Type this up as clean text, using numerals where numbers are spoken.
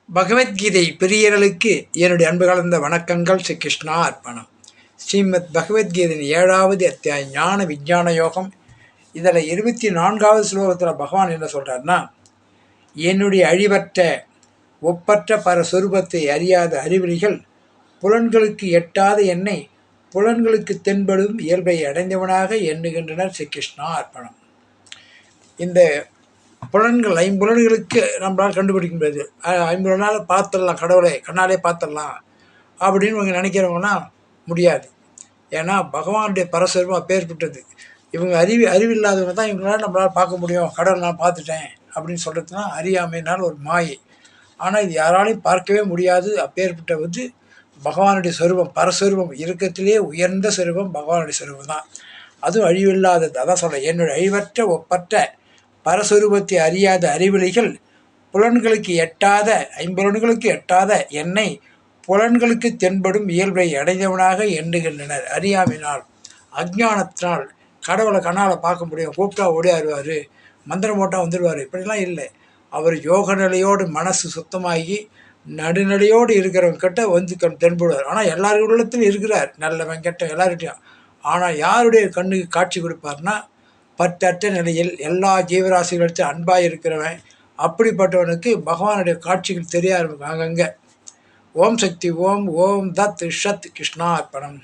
பகவத்கீதை பிரியர்களுக்கு என்னுடைய அன்பு கலந்த வணக்கங்கள். ஸ்ரீ கிருஷ்ணா அர்ப்பணம். ஸ்ரீமத் பகவத்கீதையின் 7வது அத்தியாயம் ஞான விஞ்ஞான யோகம். இதில் 24வது ஸ்லோகத்தில் பகவான் என்ன சொல்கிறார்னா, என்னுடைய அழிவற்ற ஒப்பற்ற பரஸ்வரூபத்தை அறியாத அறிவிலிகள் புலன்களுக்கு எட்டாத என்னை புலன்களுக்கு தென்படும் இயல்பை அடைந்தவனாக எண்ணுகின்றனர். ஸ்ரீ கிருஷ்ணா அர்ப்பணம். இந்த புலன்கள் ஐம்புலன்களுக்கு நம்மளால் கண்டுபிடிக்க முடியாது. ஐம்புலனால் பார்த்துடலாம், கடவுளை கண்ணாலே பார்த்துடலாம் அப்படின்னு இவங்க நினைக்கிறவங்கன்னா முடியாது. ஏன்னா பகவானுடைய பரஸ்வரூபம் அப்பேற்பட்டது. இவங்க அறிவில்லாதவங்க தான் இவங்களால் நம்மளால் பார்க்க முடியும். கடவுள் நான் பார்த்துட்டேன் அப்படின்னு சொல்கிறதுனா அறியாமையினால் ஒரு மாயை. ஆனால் இது யாராலையும் பார்க்கவே முடியாது. அப்பேற்பட்ட பகவானுடைய சொரூபம், பரஸ்வரூபம், இறுக்கத்திலே உயர்ந்த சொரூபம் பகவானுடைய சொரூபம் தான். அதுவும் அழிவில்லாதது. அதான் சொல்கிறேன், என்னுடைய அழிவற்ற ஒப்பற்ற பரஸ்வரூபத்தை அறியாத அறிவிலிகள் புலன்களுக்கு எட்டாத ஐம்புலன்களுக்கு எட்டாத என்னை புலன்களுக்கு தென்படும் இயல்பை அடைந்தவனாக எண்ணுகின்றனர். அறியாமையினால், அஜ்ஞானத்தினால் கடவுளை கண்ணால் பார்க்க முடியும், கூப்பிட்டா ஓடியாருவார், மந்திரம் போட்டால் வந்துடுவார், இப்படிலாம் இல்லை. அவர் யோக நிலையோடு மனசு சுத்தமாகி நடுநிலையோடு இருக்கிறவங்க கிட்ட தென்படுவார். ஆனால் எல்லாருடைய உள்ளத்திலும் இருக்கிறார், நல்லவன் கெட்ட எல்லார்கிட்டையும். ஆனால் யாருடைய கண்ணுக்கு காட்சி கொடுப்பார்னா, பற்றற்ற நிலையில் எல்லா ஜீவராசிகளுக்கும் அன்பாக இருக்கிறவன். அப்படிப்பட்டவனுக்கு பகவானுடைய காட்சிகள் தெரிய ஆரம்பிக்கும் அங்கங்கே. ஓம் சக்தி ஓம் ஓம் தத் ஷத் கிருஷ்ணா அர்ப்பணம்.